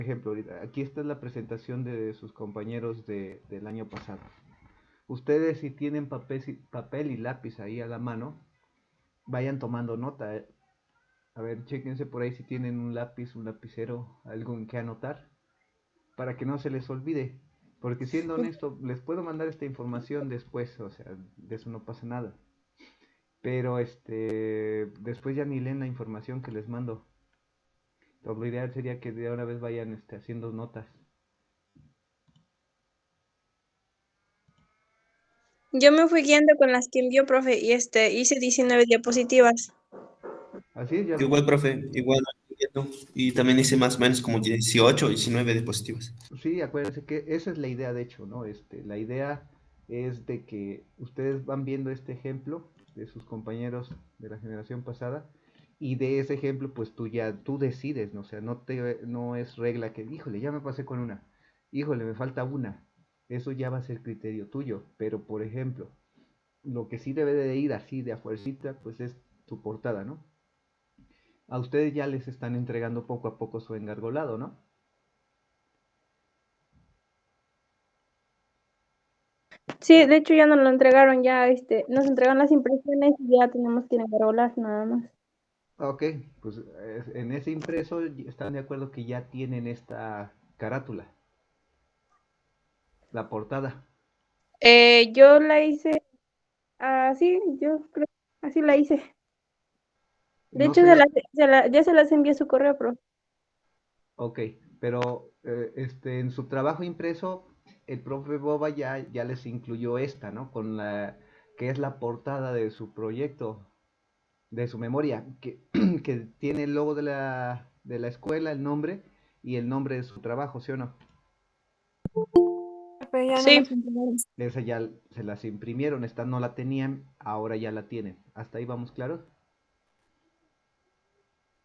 ejemplo, ahorita, aquí está la presentación de sus compañeros del año pasado. Ustedes si tienen papel y lápiz ahí a la mano, vayan tomando nota. A ver, chéquense por ahí si tienen un lápiz, un lapicero, algo en que anotar, para que no se les olvide. Porque siendo honesto, les puedo mandar esta información después, o sea, de eso no pasa nada. Pero después ya ni leen la información que les mando. Entonces, lo ideal sería que de una vez vayan haciendo notas. Yo me fui guiando con las que envió, profe, y hice 19 diapositivas. Así es, ya. Igual, profe, igual. Y también hice más o menos como 18 o 19 dispositivos. Sí, acuérdense que esa es la idea, de hecho, ¿no? La idea es de que ustedes van viendo este ejemplo de sus compañeros de la generación pasada y de ese ejemplo, pues tú decides, ¿no? O sea, no es regla que, híjole, ya me pasé con una, híjole, me falta una. Eso ya va a ser criterio tuyo, pero por ejemplo, lo que sí debe de ir así de a fuercita, pues es tu portada, ¿no? A ustedes ya les están entregando poco a poco su engargolado, ¿no? Sí, de hecho ya nos lo entregaron, ya nos entregaron las impresiones y ya tenemos que engargolar nada más. Ok, pues en ese impreso están de acuerdo que ya tienen esta carátula, la portada. Yo la hice así, yo creo, así la hice. De No hecho, se la... ya se las envié a su correo, profe. Ok, pero en su trabajo impreso, el profe Boba ya les incluyó esta, ¿no? Que es la portada de su proyecto, de su memoria, que tiene el logo de la escuela, el nombre y el nombre de su trabajo, ¿sí o no? Profe, ya no las entregaron. Esa ya se las imprimieron, esta no la tenían, ahora ya la tienen. ¿Hasta ahí vamos claros?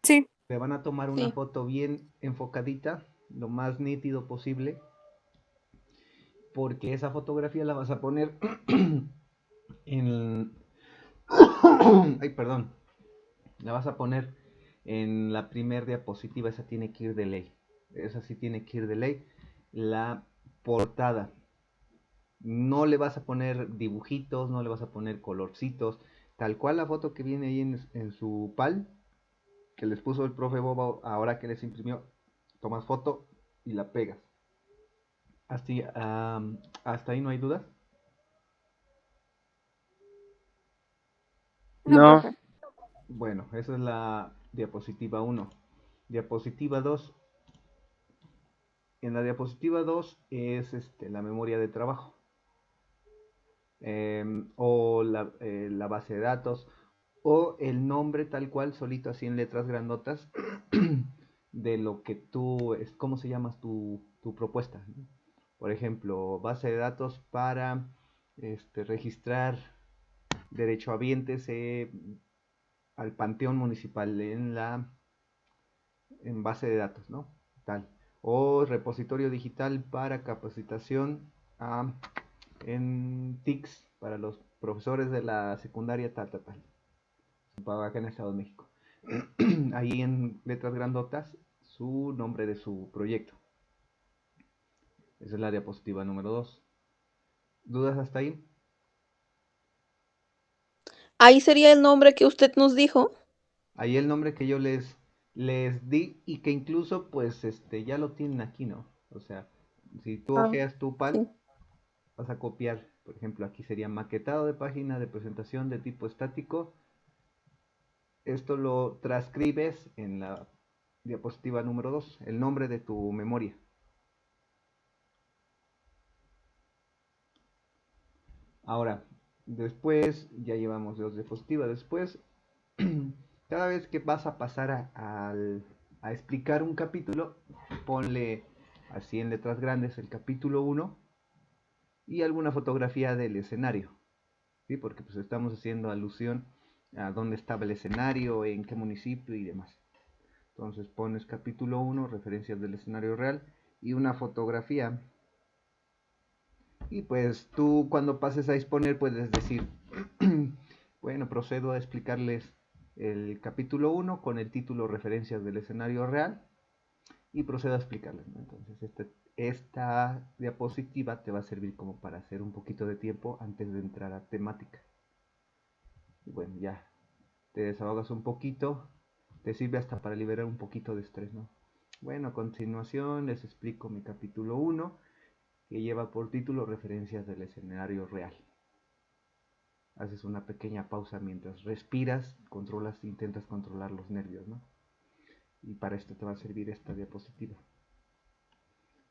Sí. Te van a tomar una Sí. foto bien enfocadita, lo más nítido posible, porque esa fotografía la vas a poner en... Ay, perdón. La vas a poner en la primer diapositiva, esa tiene que ir de ley. Esa sí tiene que ir de ley. La portada. No le vas a poner dibujitos, no le vas a poner colorcitos. Tal cual la foto que viene ahí en su PAL, que les puso el profe Boba ahora que les imprimió, tomas foto y la pegas. Así, hasta ahí no hay dudas. No, No, profe. Bueno, esa es la diapositiva uno. Diapositiva 2. En la diapositiva 2 es la memoria de trabajo. O la base de datos. O el nombre tal cual, solito así en letras grandotas, de lo que ¿cómo se llama tu propuesta? ¿No? Por ejemplo, base de datos para registrar derechohabientes al panteón municipal en base de datos, ¿no? Tal. O repositorio digital para capacitación en TICS para los profesores de la secundaria tal, tal, tal. Para acá en el Estado de México. Ahí en letras grandotas su nombre de su proyecto. Esa es la diapositiva número 2. ¿Dudas hasta ahí? Ahí sería el nombre que usted nos dijo. Ahí el nombre que yo les di y que incluso pues ya lo tienen aquí, ¿no? O sea, si tú Ah, ojeas tu PAL, sí. vas a copiar, por ejemplo, aquí sería maquetado de página de presentación de tipo estático. Esto lo transcribes en la diapositiva número 2, el nombre de tu memoria. Ahora, después, ya llevamos dos diapositivas. Después, cada vez que vas a pasar a explicar un capítulo, ponle así en letras grandes el capítulo uno y alguna fotografía del escenario, ¿sí? Porque pues estamos haciendo alusión a dónde estaba el escenario, en qué municipio y demás. Entonces pones capítulo uno, referencias del escenario real y una fotografía. Y pues tú cuando pases a exponer puedes decir, bueno, procedo a explicarles el capítulo uno con el título referencias del escenario real y procedo a explicarles, ¿no? Entonces, esta diapositiva te va a servir como para hacer un poquito de tiempo antes de entrar a temática. Y bueno, ya te desahogas un poquito, te sirve hasta para liberar un poquito de estrés, ¿no? Bueno, a continuación les explico mi capítulo 1, que lleva por título Referencias del escenario real. Haces una pequeña pausa mientras respiras, intentas controlar los nervios, ¿no? Y para esto te va a servir esta diapositiva.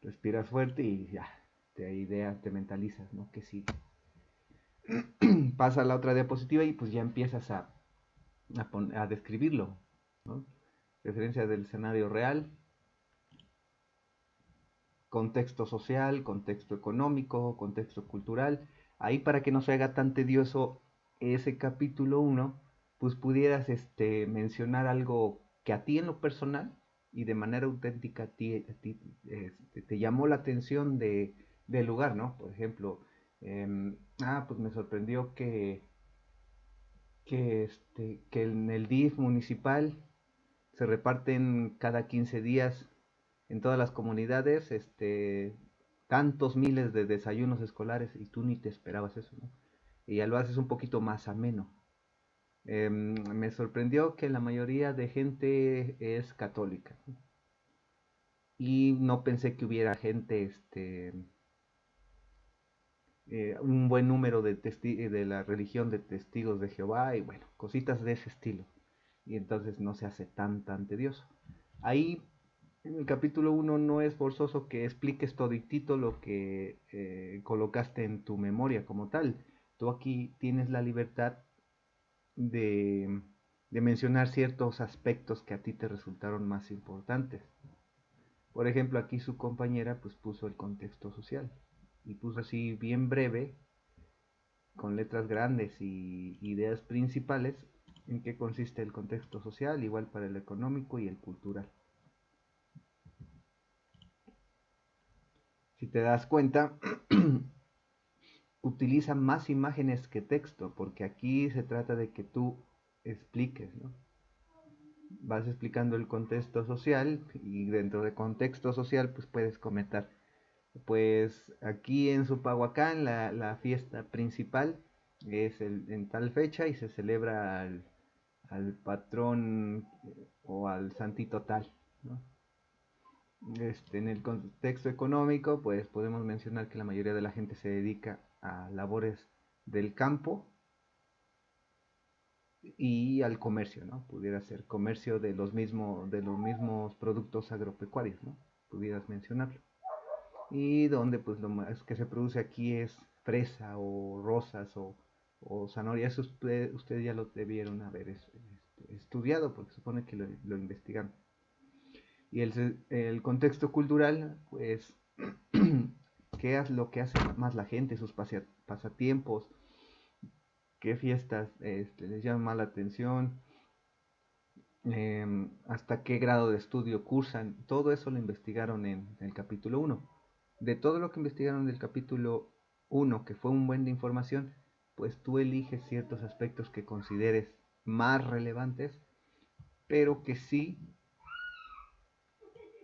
Respiras fuerte y ya, te mentalizas, ¿no? Que sigue. Pasa a la otra diapositiva y pues ya empiezas a describirlo, ¿no? Referencia del escenario real, contexto social, contexto económico, contexto cultural. Ahí, para que no se haga tan tedioso ese capítulo 1, pues pudieras mencionar algo que a ti en lo personal y de manera auténtica a ti te llamó la atención del lugar, ¿no? Por ejemplo, pues me sorprendió que en el DIF municipal se reparten cada 15 días en todas las comunidades tantos miles de desayunos escolares y tú ni te esperabas eso, ¿no? Y ya lo haces un poquito más ameno. Me sorprendió que la mayoría de gente es católica, ¿no? Y no pensé que hubiera gente, un buen número de la religión de testigos de Jehová y bueno, cositas de ese estilo. Y entonces no se hace tan tedioso. Ahí en el capítulo 1 no es forzoso que expliques toditito lo que colocaste en tu memoria como tal. Tú aquí tienes la libertad de, de mencionar ciertos aspectos que a ti te resultaron más importantes. Por ejemplo, aquí su compañera pues puso el contexto social y puso así bien breve, con letras grandes y ideas principales, en qué consiste el contexto social, igual para el económico y el cultural. Si te das cuenta, utiliza más imágenes que texto, porque aquí se trata de que tú expliques, ¿no? Vas explicando el contexto social y dentro del contexto social pues puedes comentar, pues aquí en Zupahuacán la fiesta principal es en tal fecha y se celebra al patrón o al santito tal, ¿no? En el contexto económico, pues podemos mencionar que la mayoría de la gente se dedica a labores del campo y al comercio, ¿no? Pudiera ser comercio de los mismos productos agropecuarios, ¿no? Pudieras mencionarlo. Y donde pues lo más que se produce aquí es fresa o rosas o zanahoria. Eso ustedes ya lo debieron haber estudiado porque supone que lo investigaron. Y el contexto cultural, pues, qué es lo que hace más la gente, sus pasatiempos, qué fiestas les llaman más la atención, hasta qué grado de estudio cursan. Todo eso lo investigaron en el capítulo 1. De todo lo que investigaron del capítulo 1, que fue un buen de información, pues tú eliges ciertos aspectos que consideres más relevantes, pero que sí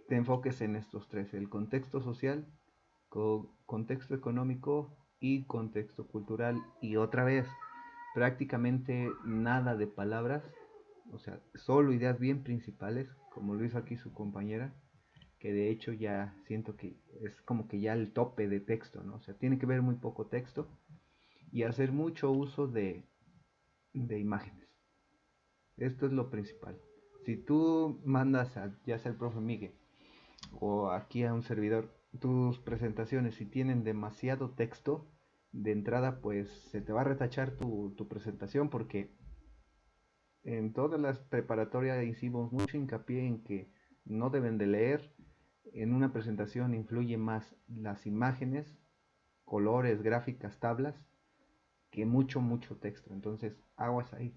te enfoques en estos tres: el contexto social, contexto económico y contexto cultural. Y otra vez, prácticamente nada de palabras, o sea, solo ideas bien principales, como lo hizo aquí su compañera, que de hecho ya siento que es como que ya el tope de texto, ¿no? O sea, tiene que ver muy poco texto y hacer mucho uso de imágenes. Esto es lo principal. Si tú mandas ya sea el profe Miguel o aquí a un servidor, tus presentaciones, si tienen demasiado texto, de entrada pues se te va a retachar tu presentación, porque en todas las preparatorias hicimos mucho hincapié en que no deben de leer. En una presentación influye más las imágenes, colores, gráficas, tablas, que mucho texto. Entonces, aguas ahí.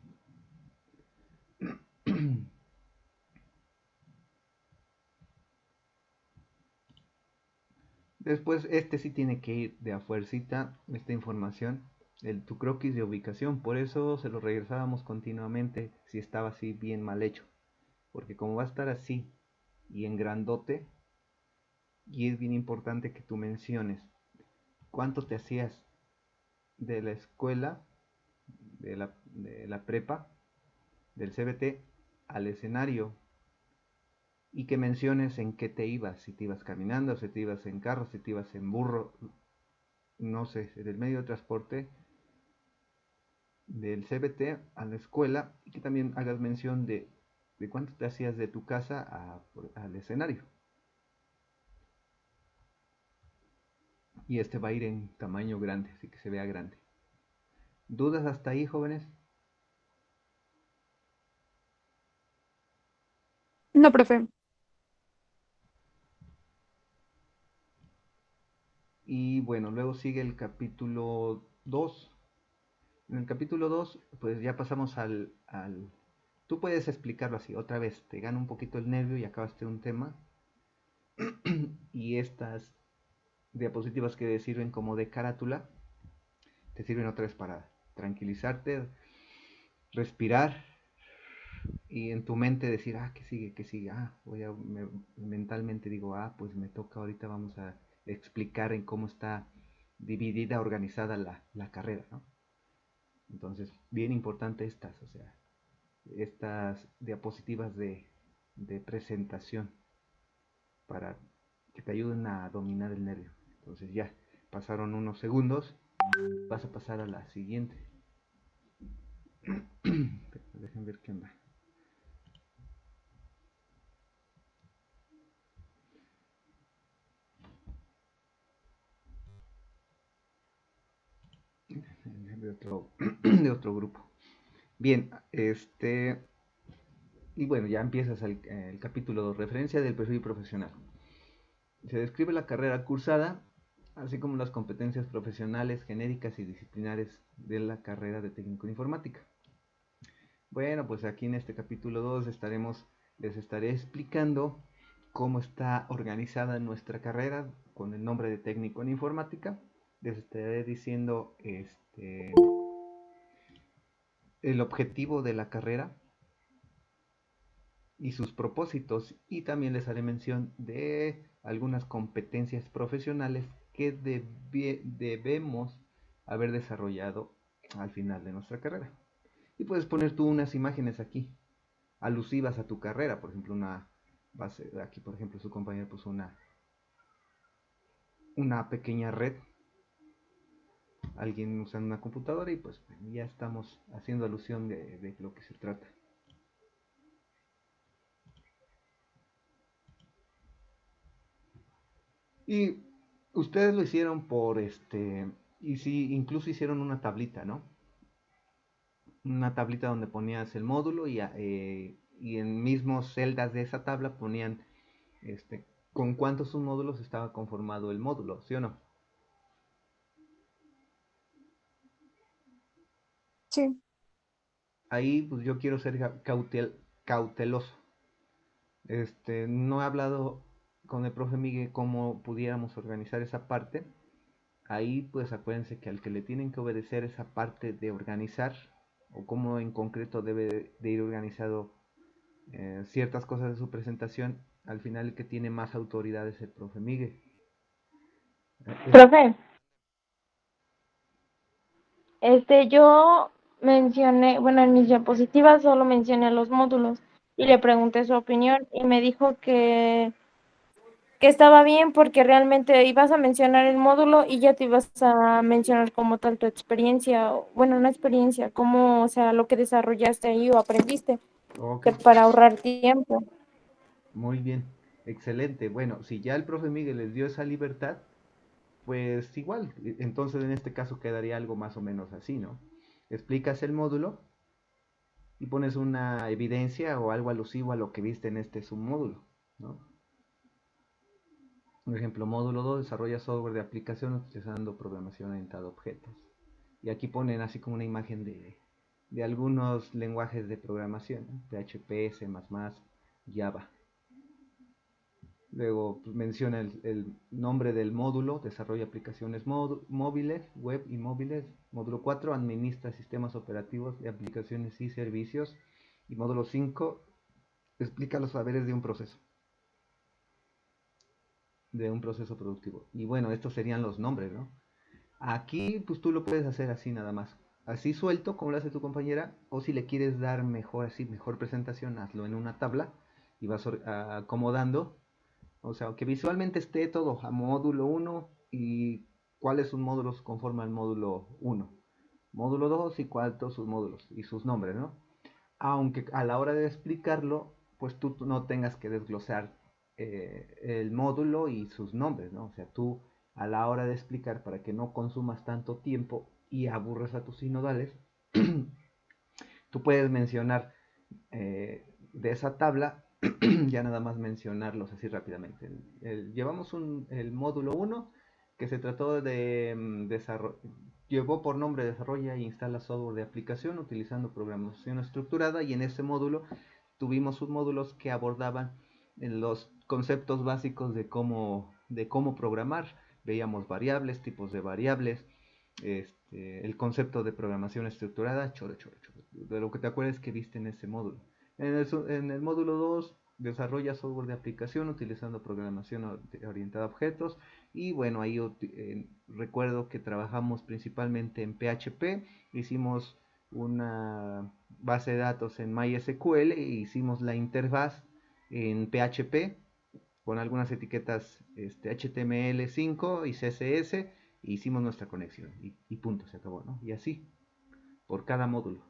Después, sí tiene que ir de a fuercita, esta información, tu croquis de ubicación. Por eso se lo regresábamos continuamente si estaba así bien mal hecho. Porque como va a estar así y en grandote, y es bien importante que tú menciones cuánto te hacías de la escuela, de la prepa, del CBT al escenario, y que menciones en qué te ibas, si te ibas caminando, si te ibas en carro, si te ibas en burro, no sé, del medio de transporte del CBT a la escuela, y que también hagas mención de cuánto te hacías de tu casa al escenario. Y este va a ir en tamaño grande, así que se vea grande. ¿Dudas hasta ahí, jóvenes? No, profe. Y bueno, luego sigue el capítulo 2. En el capítulo 2 pues ya pasamos al... Tú puedes explicarlo así, otra vez, te gana un poquito el nervio y acabaste un tema. Y estas diapositivas que sirven como de carátula, te sirven otra vez para tranquilizarte, respirar y en tu mente decir, ¿qué sigue? ¿Qué sigue? Mentalmente digo, pues me toca ahorita, vamos a explicar en cómo está dividida, organizada la carrera, ¿no? Entonces, bien importante o sea, estas diapositivas de presentación para que te ayuden a dominar el nervio. Entonces ya, pasaron unos segundos, vas a pasar a la siguiente. Dejen ver qué onda. De otro grupo. Bien, y bueno, ya empiezas el capítulo 2, referencia del perfil profesional. Se describe la carrera cursada, así como las competencias profesionales, genéricas y disciplinares de la carrera de técnico en informática. Bueno, pues aquí en este capítulo 2 les estaré explicando cómo está organizada nuestra carrera con el nombre de técnico en informática. Les estaré diciendo el objetivo de la carrera y sus propósitos, y también les haré mención de algunas competencias profesionales que debemos haber desarrollado al final de nuestra carrera. Y puedes poner tú unas imágenes aquí alusivas a tu carrera, por ejemplo, aquí por ejemplo su compañero puso una pequeña red, alguien usando una computadora, y pues ya estamos haciendo alusión de lo que se trata. Y ustedes lo hicieron y sí, incluso hicieron una tablita, ¿no? Una tablita donde ponías el módulo y en mismos celdas de esa tabla ponían con cuántos submódulos estaba conformado el módulo, ¿sí o no? Sí. Ahí pues yo quiero ser cauteloso. No he hablado con el profe Miguel cómo pudiéramos organizar esa parte. Ahí pues acuérdense que al que le tienen que obedecer esa parte de organizar o cómo en concreto debe de ir organizado ciertas cosas de su presentación, al final el que tiene más autoridad es el profe Miguel. Profe, yo mencioné, bueno, en mis diapositivas solo mencioné los módulos y le pregunté su opinión y me dijo que estaba bien porque realmente ibas a mencionar el módulo y ya te ibas a mencionar como tal tu experiencia, bueno, una experiencia, cómo, o sea, lo que desarrollaste ahí o aprendiste, Ok, que para ahorrar tiempo. muy bien, excelente. Bueno, si ya el profe Miguel les dio esa libertad, pues igual, entonces en este caso quedaría algo más o menos así, ¿no? Explicas el módulo y pones una evidencia o algo alusivo a lo que viste en este submódulo, ¿no? Por ejemplo, módulo 2 desarrolla software de aplicación utilizando programación orientada a objetos. Y aquí ponen así como una imagen de algunos lenguajes de programación, ¿no? PHP, C++, Java. Luego pues, menciona el nombre del módulo, desarrolla aplicaciones móviles, web y móviles. Módulo 4, administra sistemas operativos de aplicaciones y servicios. Y módulo 5, explica los saberes de un proceso. de un proceso productivo. Y bueno, estos serían los nombres, ¿no? Aquí, pues tú lo puedes hacer así nada más. Así suelto, como lo hace tu compañera, o si le quieres dar mejor, así, mejor presentación, hazlo en una tabla y vas acomodando. O sea, que visualmente esté todo a módulo uno y cuáles sus módulos conforman el módulo uno, módulo 2 y cuántos sus módulos y sus nombres, ¿no? Aunque a la hora de explicarlo, pues tú no tengas que desglosar el módulo y sus nombres, ¿no? O sea, tú a la hora de explicar, para que no consumas tanto tiempo y aburres a tus sinodales, tú puedes mencionar de esa tabla, ya nada más mencionarlos así rápidamente. Llevamos el módulo uno que se trató de llevó por nombre Desarrolla e instala software de aplicación utilizando programación estructurada, y en ese módulo tuvimos submódulos que abordaban los conceptos básicos de cómo programar. Veíamos variables, tipos de variables, el concepto de programación estructurada, de lo que te acuerdas que viste en ese módulo. En el módulo 2 desarrolla software de aplicación utilizando programación orientada a objetos, y bueno, ahí recuerdo que trabajamos principalmente en PHP, hicimos una base de datos en MySQL e hicimos la interfaz en PHP con algunas etiquetas HTML5 y CSS, e hicimos nuestra conexión y punto, se acabó, ¿no? Y así, por cada módulo.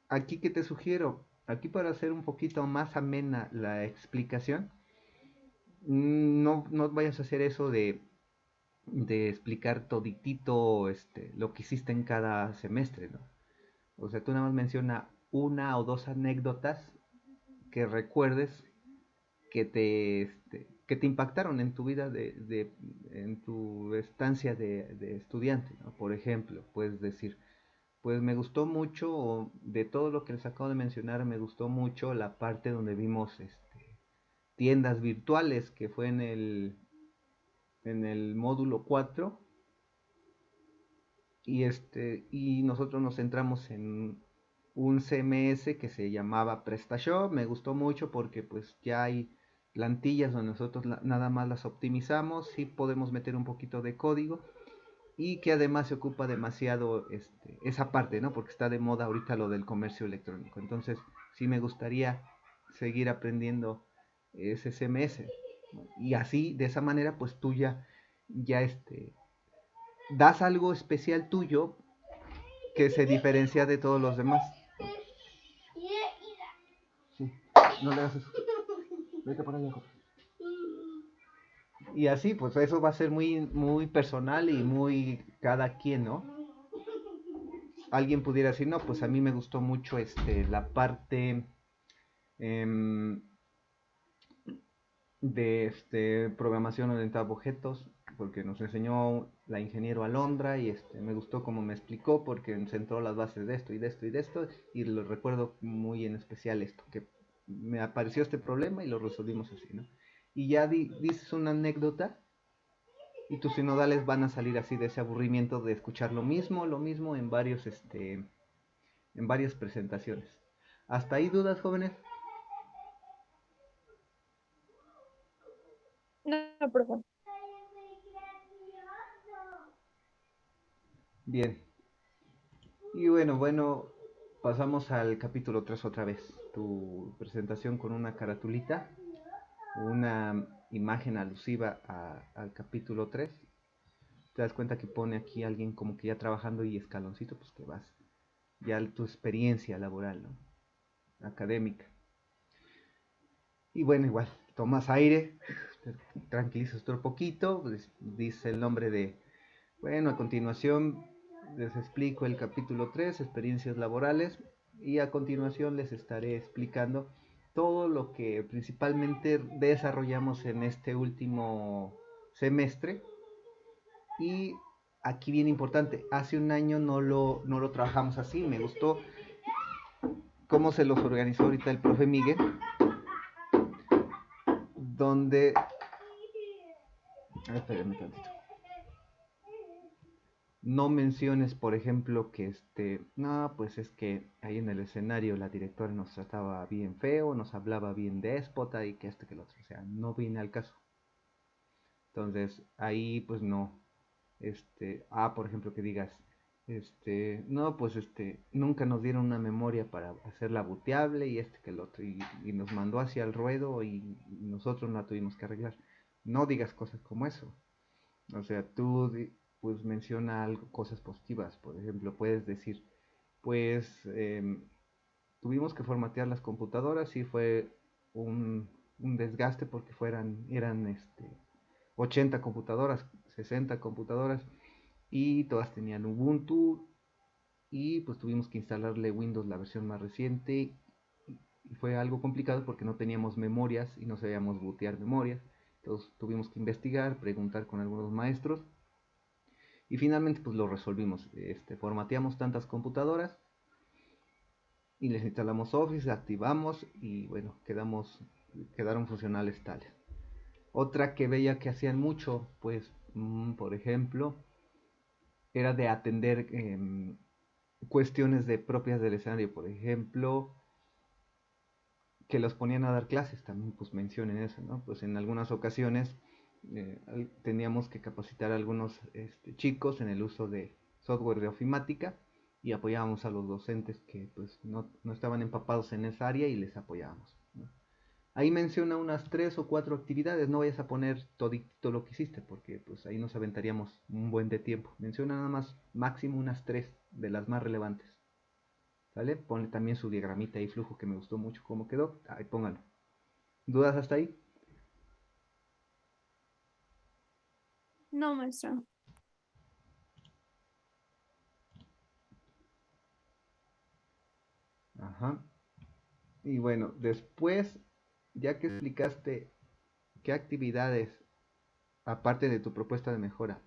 Aquí que te sugiero, aquí para hacer un poquito más amena la explicación, no vayas a hacer eso de explicar toditito lo que hiciste en cada semestre, ¿no? O sea, tú nada más menciona una o dos anécdotas que recuerdes que te impactaron en tu vida en tu estancia de estudiante, ¿no? Por ejemplo, puedes decir, pues me gustó mucho, de todo lo que les acabo de mencionar, me gustó mucho la parte donde vimos tiendas virtuales, que fue en el módulo 4, y nosotros nos centramos en un CMS que se llamaba PrestaShop. Me gustó mucho porque pues ya hay plantillas donde nosotros nada más las optimizamos, sí podemos meter un poquito de código, y que además se ocupa demasiado esa parte, ¿no? Porque está de moda ahorita lo del comercio electrónico. Entonces sí me gustaría seguir aprendiendo ese CMS, ¿no? Y así, de esa manera, pues tú ya das algo especial tuyo que se diferencia de todos los demás. Sí, no le hagas eso. Vete para allá. Y así, pues eso va a ser muy, muy personal y muy cada quien, ¿no? Alguien pudiera decir, no, pues a mí me gustó mucho la parte em, de programación orientada a objetos, porque nos enseñó la ingeniero Alondra, y me gustó como me explicó, porque centró las bases de esto y de esto y de esto, y lo recuerdo muy en especial esto, que me apareció este problema y lo resolvimos así, ¿no? Y ya dices una anécdota y tus sinodales van a salir así de ese aburrimiento de escuchar lo mismo en varias presentaciones. ¿Hasta ahí dudas, jóvenes? No, profe. Bien. Y bueno, pasamos al capítulo 3 otra vez. Tu presentación con una caratulita, una imagen alusiva al capítulo 3. Te das cuenta que pone aquí alguien como que ya trabajando y escaloncito, pues que vas. Ya tu experiencia laboral, ¿no? Académica. Y bueno, igual, tomas aire, te tranquilizas otro poquito, pues, dice el nombre de... Bueno, a continuación les explico el capítulo 3, experiencias laborales, y a continuación les estaré explicando todo lo que principalmente desarrollamos en este último semestre. Y aquí bien importante, hace un año no lo trabajamos así, me gustó cómo se los organizó ahorita el profe Miguel, donde... Espérenme tantito. No menciones, por ejemplo, que no, pues es que ahí en el escenario la directora nos trataba bien feo, nos hablaba bien déspota y que que el otro. O sea, no viene al caso. Entonces, ahí pues no, por ejemplo, que digas, no, pues nunca nos dieron una memoria para hacerla booteable y que el otro, y nos mandó hacia el ruedo y nosotros la tuvimos que arreglar. No digas cosas como eso. O sea, pues menciona algo, cosas positivas. Por ejemplo, puedes decir, pues tuvimos que formatear las computadoras y fue un desgaste porque eran 80 computadoras, 60 computadoras y todas tenían Ubuntu y pues tuvimos que instalarle Windows la versión más reciente y fue algo complicado porque no teníamos memorias y no sabíamos bootear memorias. Entonces tuvimos que investigar, preguntar con algunos maestros y finalmente pues lo resolvimos. Formateamos tantas computadoras y les instalamos Office, activamos y bueno, quedaron funcionales tales. Otra que veía que hacían mucho, pues, por ejemplo, era de atender cuestiones propias del escenario. Por ejemplo, que los ponían a dar clases, también pues mencionen eso, ¿no? Pues en algunas ocasiones teníamos que capacitar a algunos chicos en el uso de software de ofimática y apoyábamos a los docentes que pues no estaban empapados en esa área y les apoyábamos, ¿no? Ahí menciona unas 3 o 4 actividades, no vayas a poner todo lo que hiciste, porque pues ahí nos aventaríamos un buen de tiempo. Menciona nada más máximo unas 3 de las más relevantes. ¿Vale? Ponle también su diagramita y flujo que me gustó mucho cómo quedó. Ahí póngalo. ¿Dudas hasta ahí? No, maestro. Ajá. Y bueno, después, ya que explicaste qué actividades, aparte de tu propuesta de mejora,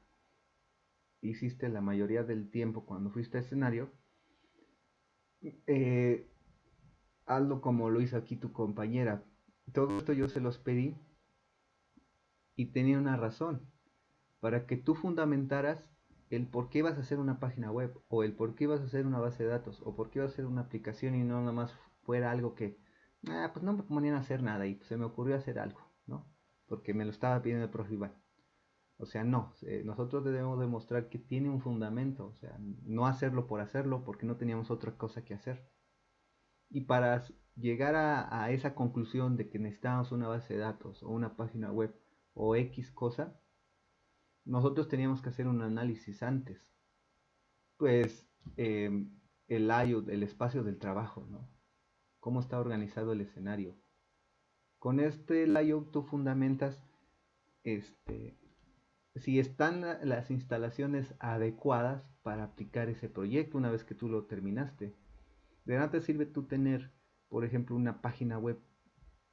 hiciste la mayoría del tiempo cuando fuiste a escenario, eh, hazlo como lo hizo aquí tu compañera. Todo esto yo se los pedí y tenía una razón, para que tú fundamentaras el por qué vas a hacer una página web, o el por qué vas a hacer una base de datos, o por qué vas a hacer una aplicación y no nada más fuera algo que, pues no me ponían a hacer nada y pues se me ocurrió hacer algo, ¿no? Porque me lo estaba pidiendo el profe Iván. O sea, no, nosotros debemos demostrar que tiene un fundamento, o sea, no hacerlo por hacerlo porque no teníamos otra cosa que hacer. Y para llegar a esa conclusión de que necesitábamos una base de datos o una página web o X cosa, nosotros teníamos que hacer un análisis antes. Pues el layout, el espacio del trabajo, ¿no? Cómo está organizado el escenario. Con este layout tú fundamentas si están las instalaciones adecuadas para aplicar ese proyecto una vez que tú lo terminaste. De nada te sirve tú tener, por ejemplo, una página web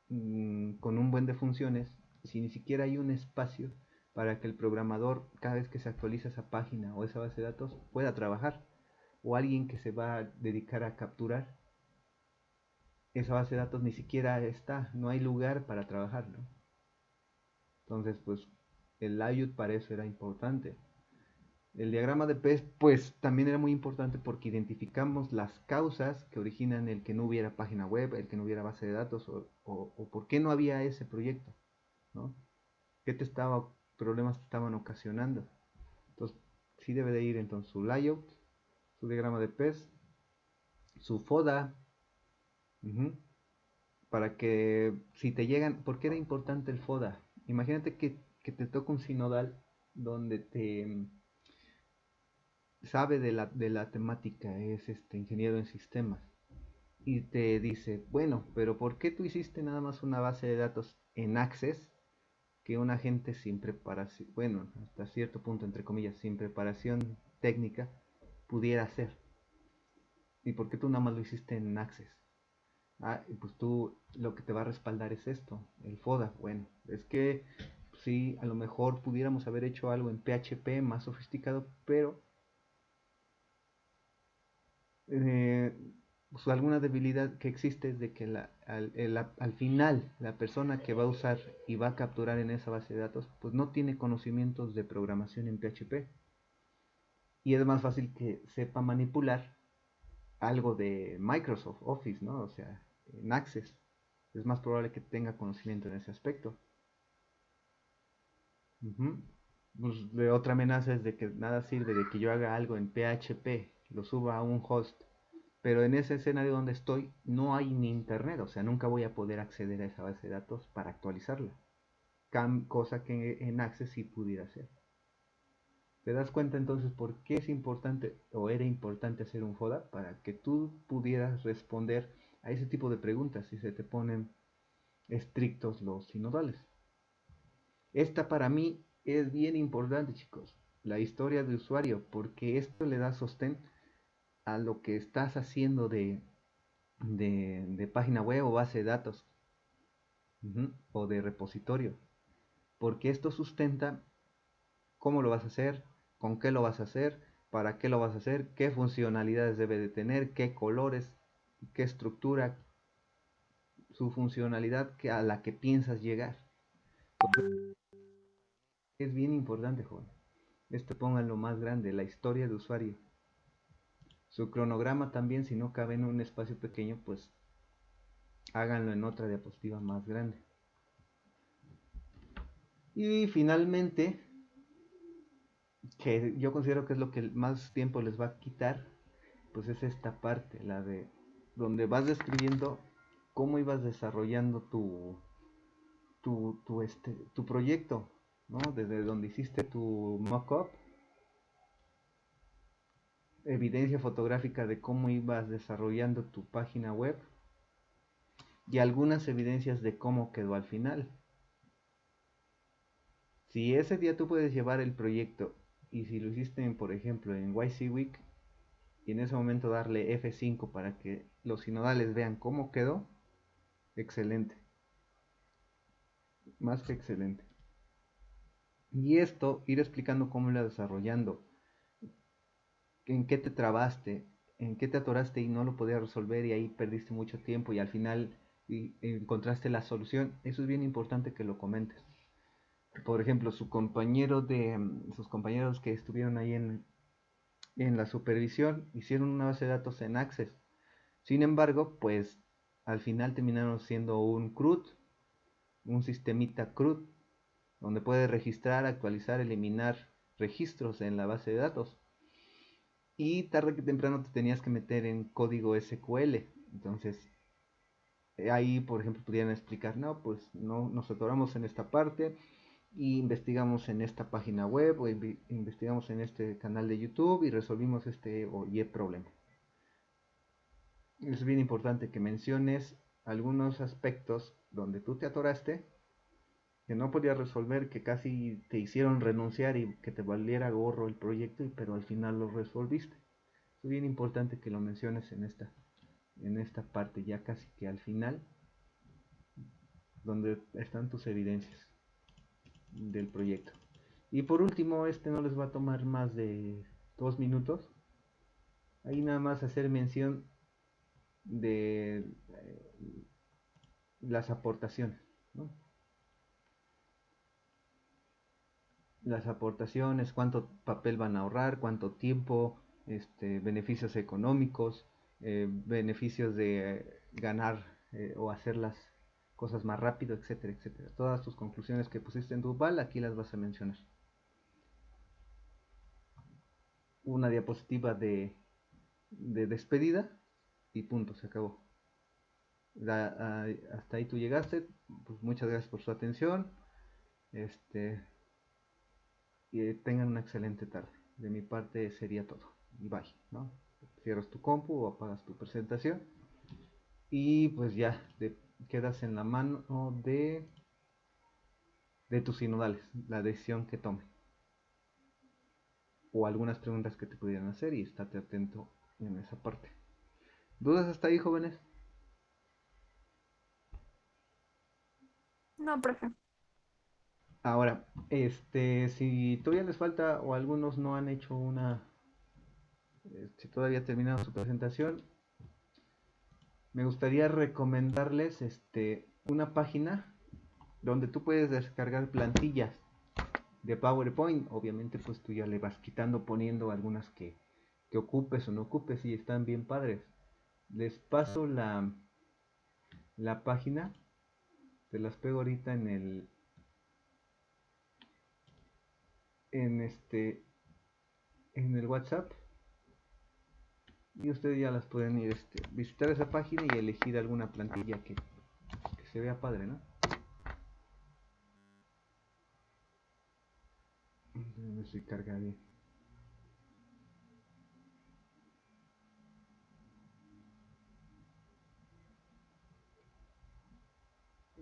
con un buen de funciones si ni siquiera hay un espacio para que el programador, cada vez que se actualiza esa página o esa base de datos, pueda trabajar. O alguien que se va a dedicar a capturar esa base de datos ni siquiera está, no hay lugar para trabajar, ¿no? Entonces, pues el layout para eso era importante. El diagrama de PES, pues también era muy importante porque identificamos las causas que originan el que no hubiera página web, el que no hubiera base de datos o por qué no había ese proyecto, ¿no? ¿Qué problemas te estaban ocasionando? Entonces, sí debe de ir entonces su layout, su diagrama de PES, su FODA, para que si te llegan, ¿por qué era importante el FODA? Imagínate que te toca un sinodal donde te sabe de la temática, es ingeniero en sistemas, y te dice, bueno, pero ¿por qué tú hiciste nada más una base de datos en Access que una gente sin preparación, bueno, hasta cierto punto, entre comillas, sin preparación técnica, pudiera hacer? ¿Y por qué tú nada más lo hiciste en Access? Y pues tú lo que te va a respaldar es esto, el FODA. Bueno, es que sí, a lo mejor pudiéramos haber hecho algo en PHP más sofisticado, pero eh, pues alguna debilidad que existe es de que al final la persona que va a usar y va a capturar en esa base de datos, pues no tiene conocimientos de programación en PHP. Y es más fácil que sepa manipular algo de Microsoft Office, ¿no? O sea, en Access. Es más probable que tenga conocimiento en ese aspecto. Ujú. Pues de otra amenaza es de que nada sirve de que yo haga algo en PHP, lo suba a un host, pero en esa escena de donde estoy no hay ni internet, o sea, nunca voy a poder acceder a esa base de datos para actualizarla, cosa que en Access sí pudiera hacer. ¿Te das cuenta entonces por qué es importante o era importante hacer un FODA? Para que tú pudieras responder a ese tipo de preguntas si se te ponen estrictos los sinodales. Esta para mí es bien importante, chicos, la historia de usuario, porque esto le da sostén a lo que estás haciendo de página web o base de datos, o de repositorio, porque esto sustenta cómo lo vas a hacer, con qué lo vas a hacer, para qué lo vas a hacer, qué funcionalidades debe de tener, qué colores, qué estructura, su funcionalidad a la que piensas llegar. Es bien importante, joven. Esto pónganlo más grande, la historia de usuario. Su cronograma también, si no cabe en un espacio pequeño, pues háganlo en otra diapositiva más grande. Y finalmente, que yo considero que es lo que más tiempo les va a quitar, pues es esta parte, la de donde vas describiendo cómo ibas desarrollando tu proyecto, ¿no? Desde donde hiciste tu mock-up, evidencia fotográfica de cómo ibas desarrollando tu página web y algunas evidencias de cómo quedó al final. Si ese día tú puedes llevar el proyecto y si lo hiciste, por ejemplo, en YC Week y en ese momento darle F5 para que los sinodales vean cómo quedó, excelente, más que excelente. Y esto, ir explicando cómo lo desarrollando, en qué te trabaste, en qué te atoraste y no lo podías resolver y ahí perdiste mucho tiempo y al final encontraste la solución, eso es bien importante que lo comentes. Por ejemplo, sus compañeros que estuvieron ahí en la supervisión hicieron una base de datos en Access. Sin embargo, pues al final terminaron siendo un CRUD, un sistemita CRUD, donde puedes registrar, actualizar, eliminar registros en la base de datos. Y tarde que temprano te tenías que meter en código SQL. Entonces, ahí, por ejemplo, pudieran explicar, no, pues no nos atoramos en esta parte y investigamos en esta página web o investigamos en este canal de YouTube y resolvimos este o y problema. Es bien importante que menciones algunos aspectos donde tú te atoraste, que no podías resolver, que casi te hicieron renunciar y que te valiera gorro el proyecto, pero al final lo resolviste. Es bien importante que lo menciones en esta parte, ya casi que al final, donde están tus evidencias del proyecto. Y por último, este no les va a tomar más de 2 minutos. Ahí nada más hacer mención de las aportaciones, ¿no? Las aportaciones, cuánto papel van a ahorrar, cuánto tiempo, beneficios económicos, beneficios de ganar o hacer las cosas más rápido, etcétera, etcétera. Todas tus conclusiones que pusiste en Drupal, aquí las vas a mencionar. Una diapositiva de despedida y punto, se acabó. Hasta ahí tú llegaste, pues muchas gracias por su atención, y tengan una excelente tarde. De mi parte sería todo. Y bye, ¿no? Cierras tu compu o apagas tu presentación y pues ya quedas en la mano de tus sinodales, la decisión que tomen o algunas preguntas que te pudieran hacer y estate atento en esa parte. ¿Dudas hasta ahí, jóvenes? No, profe. Ahora, si todavía les falta o algunos no han hecho si todavía terminaron su presentación, me gustaría recomendarles una página donde tú puedes descargar plantillas de PowerPoint. Obviamente pues tú ya le vas quitando, poniendo algunas que ocupes o no ocupes y están bien padres. Les paso la página, te las pego ahorita en en el WhatsApp, y ustedes ya las pueden ir visitar esa página y elegir alguna plantilla que se vea padre, ¿no? Déjame ver si carga bien.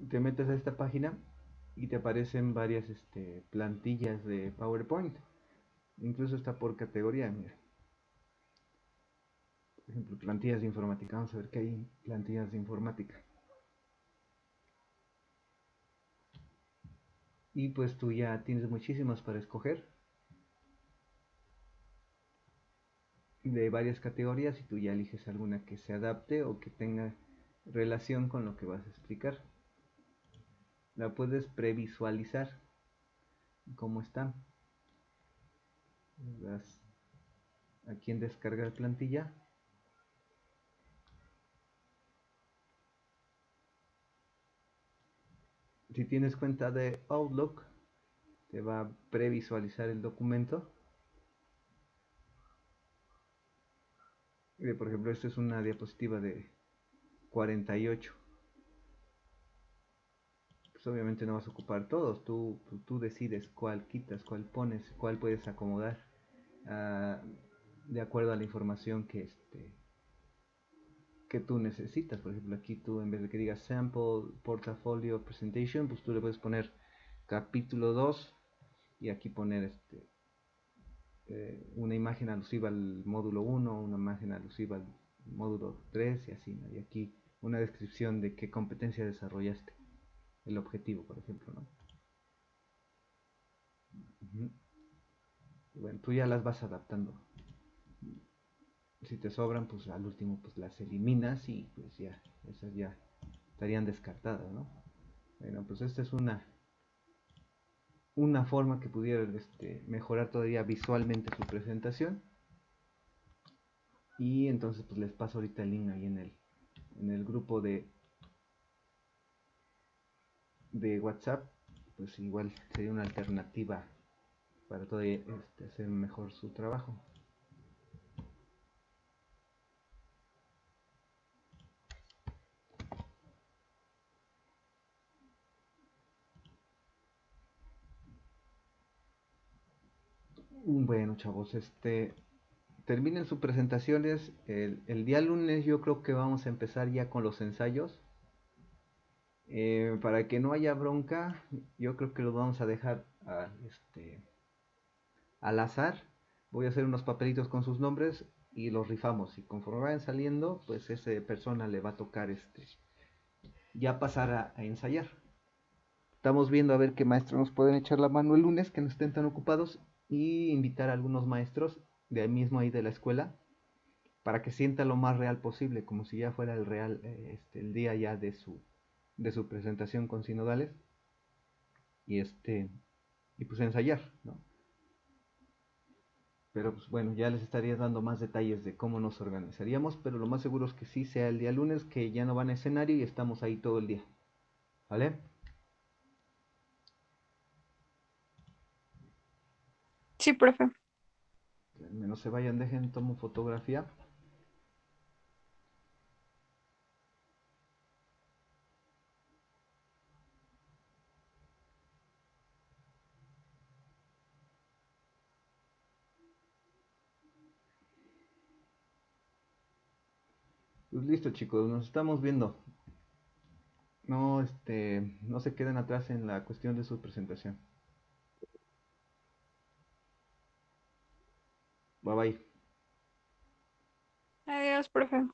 Te metes a esta página y te aparecen varias plantillas de PowerPoint. Incluso está por categoría, mira. Por ejemplo, plantillas de informática. Vamos a ver qué hay en plantillas de informática. Y pues tú ya tienes muchísimas para escoger de varias categorías y tú ya eliges alguna que se adapte o que tenga relación con lo que vas a explicar. La puedes previsualizar cómo está. Das aquí en descargar plantilla. Si tienes cuenta de Outlook, te va a previsualizar el documento. Por ejemplo, esta es una diapositiva de 48. Pues obviamente no vas a ocupar todos. Tú decides cuál quitas, cuál pones, cuál puedes acomodar de acuerdo a la información que tú necesitas. Por ejemplo, aquí tú en vez de que digas Sample Portfolio Presentation, pues tú le puedes poner capítulo 2 y aquí poner una imagen alusiva al módulo 1, una imagen alusiva al módulo 3 y así, ¿no? Y aquí una descripción de qué competencia desarrollaste, el objetivo, por ejemplo, ¿no? Uh-huh. Bueno, tú ya las vas adaptando. Si te sobran, pues al último pues las eliminas y pues ya, esas ya estarían descartadas, ¿no? Bueno, pues esta es una forma que pudiera mejorar todavía visualmente su presentación. Y entonces pues les paso ahorita el link ahí en el grupo de WhatsApp. Pues igual sería una alternativa para todavía hacer mejor su trabajo. Bueno, chavos, terminen sus presentaciones. El día lunes yo creo que vamos a empezar ya con los ensayos. Para que no haya bronca, yo creo que los vamos a dejar al azar. Voy a hacer unos papelitos con sus nombres y los rifamos. Y conforme vayan saliendo, pues esa persona le va a tocar ya pasar a ensayar. Estamos viendo a ver qué maestros nos pueden echar la mano el lunes, que no estén tan ocupados, y invitar a algunos maestros de ahí mismo ahí de la escuela para que sienta lo más real posible, como si ya fuera el real el día ya de su presentación con sinodales y y pues ensayar, ¿no? Pero pues bueno, ya les estaría dando más detalles de cómo nos organizaríamos, pero lo más seguro es que sí sea el día lunes, que ya no van a escenario y estamos ahí todo el día, ¿vale? Sí, profe. No se vayan, dejen, tomo fotografía. Pues listo, chicos, nos estamos viendo. No, no se queden atrás en la cuestión de su presentación. Bye bye. Adiós, profe.